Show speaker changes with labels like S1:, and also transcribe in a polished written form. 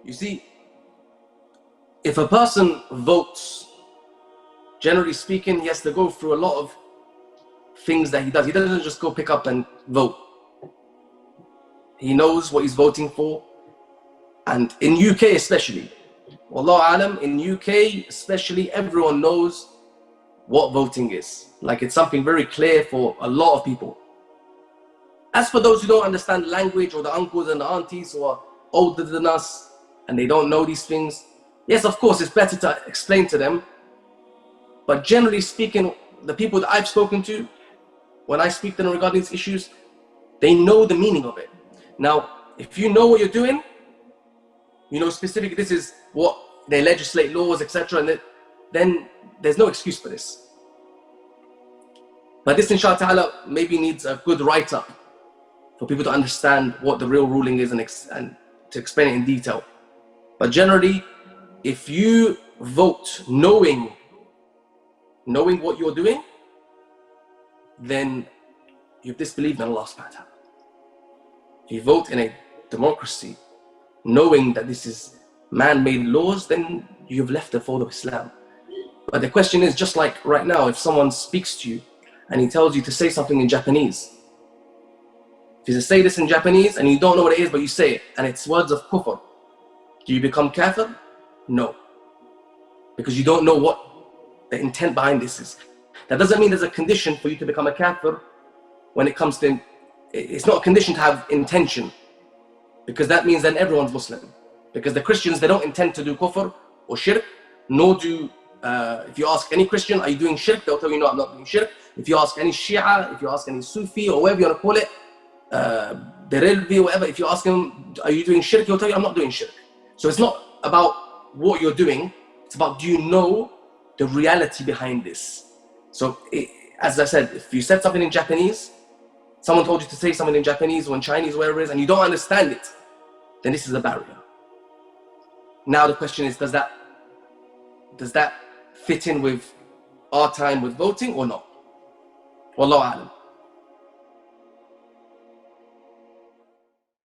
S1: You see, if a person votes, generally speaking, he has to go through a lot of things that he does. He doesn't just go pick up and vote. He knows what he's voting for. And in UK especially, Wallahu alam, in UK especially, everyone knows what voting is. Like, it's something very clear for a lot of people. As for those who don't understand language, or the uncles and the aunties who are older than us and they don't know these things, yes, of course, it's better to explain to them. But generally speaking, the people that I've spoken to, when I speak to them regarding these issues, they know the meaning of it. Now, if you know what you're doing, you know specifically this is what they legislate, laws, etc., and then there's no excuse for this. But this, inshallah ta'ala, maybe needs a good write-up for people to understand what the real ruling is and to explain it in detail. But generally, if you vote knowing what you're doing, then you've disbelieved in Allah subhanahu wa ta'ala. If you vote in a democracy knowing that this is man-made laws, then you've left the fold of Islam. But the question is, just like right now, if someone speaks to you and he tells you to say something in Japanese, if you say this in Japanese and you don't know what it is, but you say it, and it's words of kufr, do you become kafir? No. Because you don't know what the intent behind this is. That doesn't mean there's a condition for you to become a kafir when it comes to, it's not a condition to have intention, because that means then everyone's Muslim. Because the Christians, they don't intend to do kufr or shirk, nor do, if you ask any Christian, are you doing shirk? They'll tell you, no, I'm not doing shirk. If you ask any Shia, if you ask any Sufi, or whatever you want to call it, Berelvi, whatever, if you ask him, are you doing shirk? He'll tell you, I'm not doing shirk. So it's not about what you're doing, it's about, do you know the reality behind this? So as I said, if you said something in Japanese, someone told you to say something in Japanese or in Chinese, wherever it is, and you don't understand it, then this is a barrier. Now the question is, does that fit in with our time with voting or not? Wallahu a'lam.